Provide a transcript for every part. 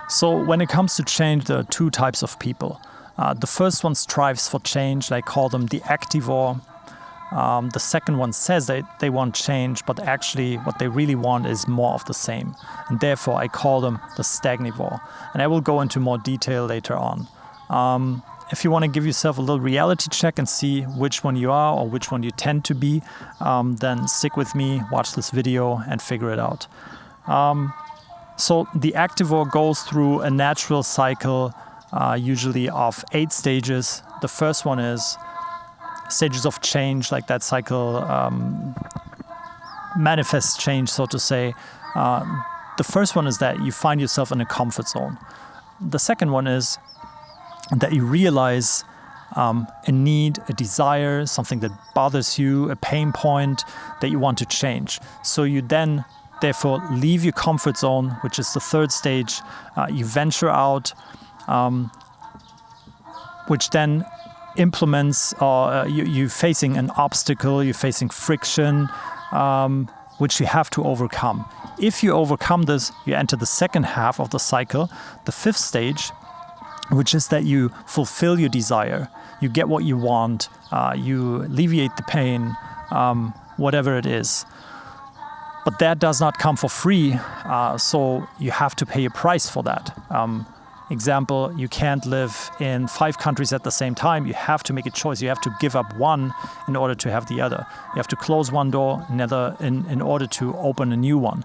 So when it comes to change, there are two types of people. The first one strives for change. I call them the Activore. The second one says they want change, but actually what they really want is more of the same. And therefore I call them the Stagnivore. And I will go into more detail later on. If you want to give yourself a little reality check and see which one you are or which one you tend to be, then stick with me, watch this video and figure it out. So the Activore goes through a natural cycle, usually of 8 stages. The first one is stages of change, like that cycle manifests change, so to say. The first one is that you find yourself in a comfort zone. The second one is that you realize a need, a desire, something that bothers you, a pain point that you want to change. So you then therefore leave your comfort zone, which is the third stage. You venture out, which then implements, you're facing an obstacle, you're facing friction, which you have to overcome. If you overcome this, you enter the second half of the cycle, the fifth stage, which is that you fulfill your desire. You get what you want, you alleviate the pain, whatever it is. But that does not come for free, so you have to pay a price for that. Example, you can't live in 5 countries at the same time. You have to make a choice. You have to give up one in order to have the other. You have to close one door in order to open a new one.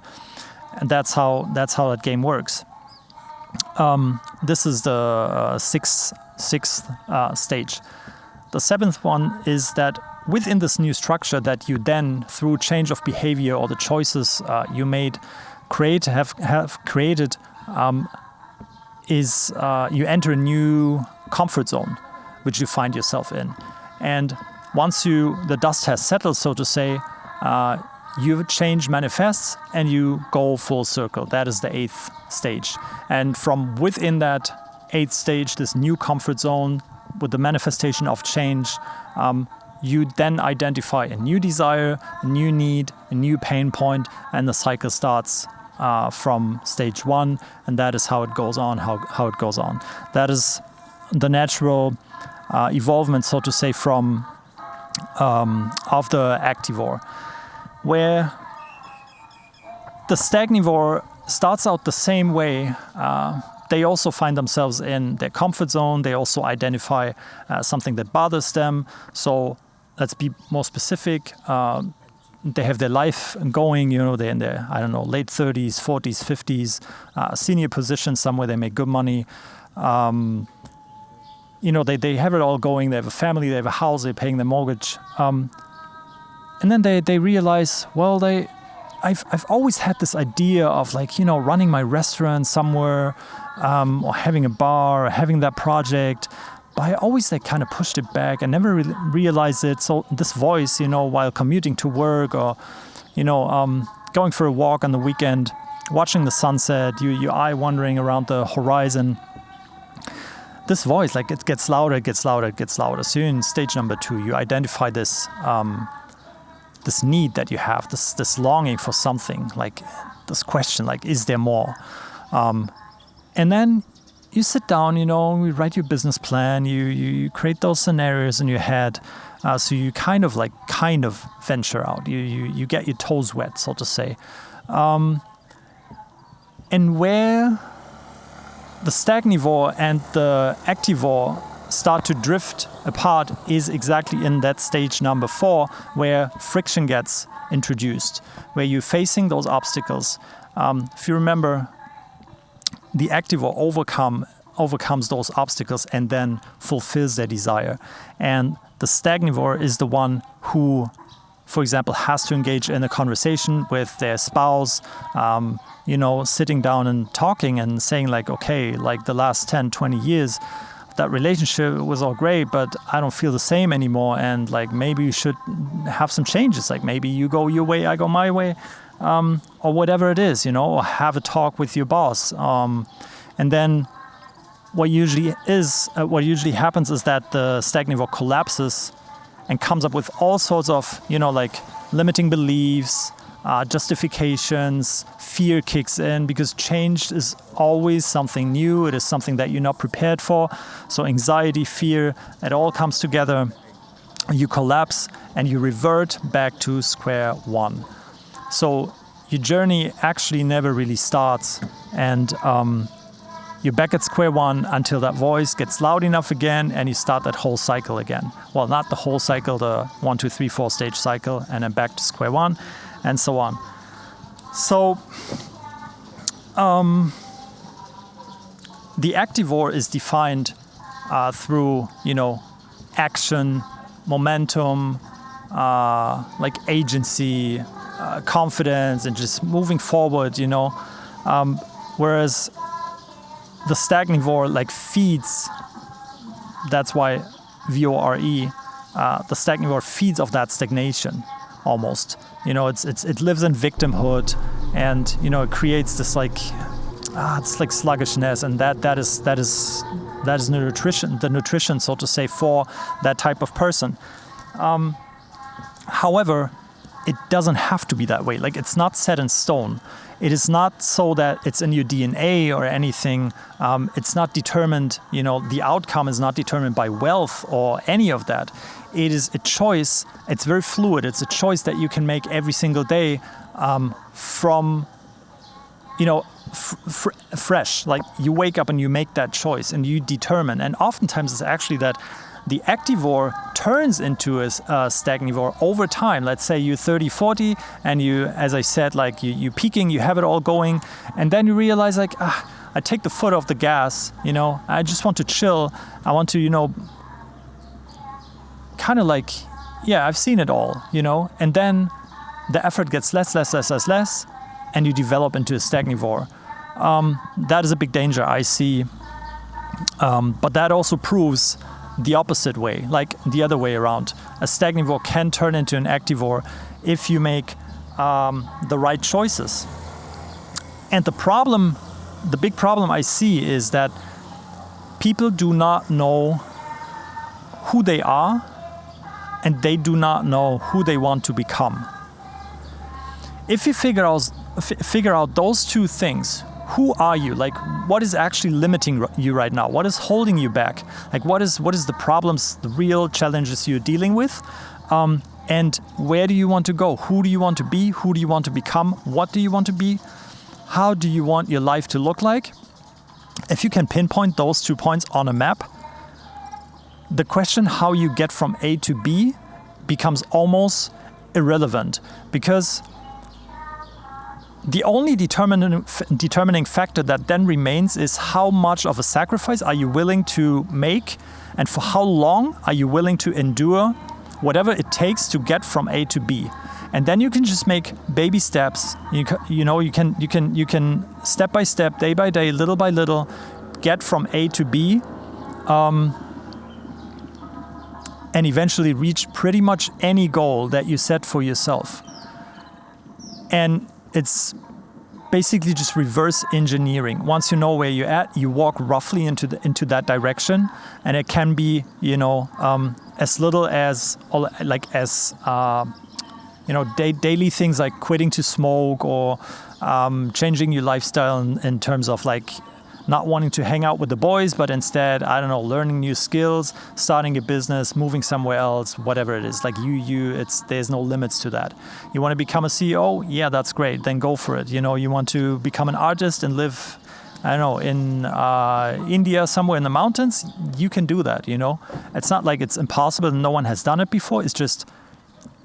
And that's how that game works. This is the sixth stage. The seventh one is that within this new structure that you then, through change of behavior or the choices you made, have created, you enter a new comfort zone, which you find yourself in. And once the dust has settled, so to say, your change manifests and you go full circle. That is the 8th stage. And from within that 8th stage, this new comfort zone with the manifestation of change, you then identify a new desire, a new need, a new pain point, and the cycle starts from stage 1, and that is how it goes on, how it goes on. That is the natural evolvement, so to say, from of the Activore, where the Stagnivore starts out the same way. They also find themselves in their comfort zone. They also identify something that bothers them. So let's be more specific. They have their life going, they're in their, late 30s, 40s, 50s, senior positions somewhere, they make good money. They have it all going, they have a family, they have a house, they're paying their mortgage. And then they realize, well, I've always had this idea of running my restaurant somewhere, or having a bar, or having that project. But I always kind of pushed it back. I never really realized it. So this voice, while commuting to work or, going for a walk on the weekend, watching the sunset, your eye wandering around the horizon. This voice, it gets louder, it gets louder, it gets louder. So in stage number 2, you identify this need that you have, this longing for something, this question, is there more? And then you sit down, you write your business plan, you create those scenarios in your head, so you kind of venture out. You get your toes wet, so to say. And where the Stagnivore and the Activore start to drift apart is exactly in that stage number 4, where friction gets introduced, where you're facing those obstacles. If you remember, the Activore overcomes those obstacles and then fulfills their desire. And the Stagnivore is the one who, for example, has to engage in a conversation with their spouse, sitting down and talking and saying okay, the last 10, 20 years, that relationship was all great, but I don't feel the same anymore. And maybe you should have some changes. Maybe you go your way, I go my way. Or whatever it is, or have a talk with your boss. And then what usually happens is that the Stagnivore collapses and comes up with all sorts of, limiting beliefs, justifications, fear kicks in, because change is always something new. It is something that you're not prepared for. So anxiety, fear, it all comes together. You collapse and you revert back to square one. So your journey actually never really starts, and you're back at square one until that voice gets loud enough again and you start that whole cycle again. Well, not the whole cycle, the 1, 2, 3, 4 stage cycle, and then back to square one, and so on. So the Activore is defined through, action, momentum, like agency, confidence, and just moving forward, whereas the Stagnivore feeds. That's why VORE. The Stagnivore feeds of that stagnation, almost. It lives in victimhood, and it creates this it's like sluggishness, and that is the nutrition, so to say, for that type of person. However, it doesn't have to be that way. It's not set in stone. It is not so that it's in your DNA or anything. It's not determined, the outcome is not determined by wealth or any of that. It is a choice. It's very fluid. It's a choice that you can make every single day from, fresh. You wake up and you make that choice and you determine. And oftentimes it's actually that the Activore turns into a Stagnivore over time. Let's say you're 30, 40, and you, as I said, you're peaking, you have it all going, and then you realize I take the foot off the gas, I just want to chill. I want to, kind of I've seen it all, and then the effort gets less, and you develop into a Stagnivore. That is a big danger I see, but that also proves the opposite way, the other way around. A Stagnivore can turn into an Activore if you make the right choices. And the big problem I see is that people do not know who they are, and they do not know who they want to become. If you figure out those two things, who are you? What is actually limiting you right now? What is holding you back? What is the problems, the real challenges you're dealing with? And where do you want to go? Who do you want to be? Who do you want to become? What do you want to be? How do you want your life to look like? If you can pinpoint those 2 points on a map, the question how you get from A to B becomes almost irrelevant, because the only determining factor that then remains is how much of a sacrifice are you willing to make, and for how long are you willing to endure whatever it takes to get from A to B. And then you can just make baby steps. You can step by step, day by day, little by little, get from A to B, and eventually reach pretty much any goal that you set for yourself. And it's basically just reverse engineering. Once you know where you're at, you walk roughly into that direction, and it can be as little as daily things like quitting to smoke, or changing your lifestyle in terms of not wanting to hang out with the boys, but instead, learning new skills, starting a business, moving somewhere else, whatever it is. There's no limits to that. You want to become a CEO? Yeah, that's great. Then go for it. You want to become an artist and live, in India, somewhere in the mountains? You can do that, It's not like it's impossible and no one has done it before. It's just,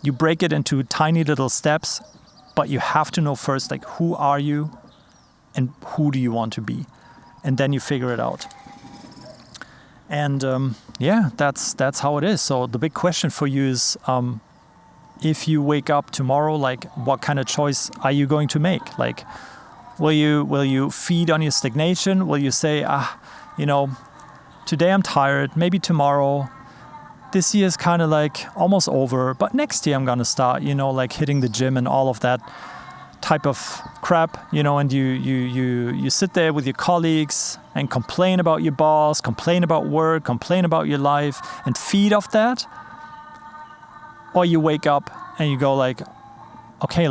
you break it into tiny little steps, but you have to know first, who are you and who do you want to be? And then you figure it out. And that's how it is. So the big question for you is, if you wake up tomorrow, what kind of choice are you going to make? Will you feed on your stagnation? Will you say, today I'm tired, maybe tomorrow, this year is kind of almost over, but next year I'm gonna start, hitting the gym and all of that type of crap, and you sit there with your colleagues and complain about your boss, complain about work, complain about your life, and feed off that. Or you wake up and you go okay,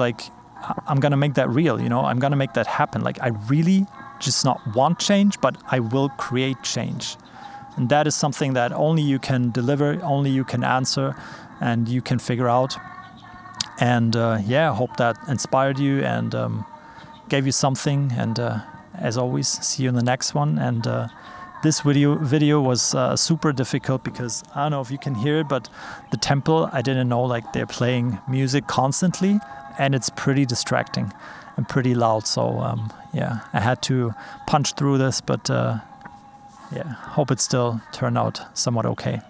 I'm gonna make that real, you know, I'm gonna make that happen. Like, I really just not want change, but I will create change. And that is something that only you can deliver, only you can answer, and you can figure out. And yeah, I hope that inspired you and gave you something. And as always, see you in the next one. And this video was super difficult because I don't know if you can hear it, but the temple, I didn't know, like, they're playing music constantly, and it's pretty distracting and pretty loud. So yeah, I had to punch through this, but yeah, hope it still turned out somewhat okay.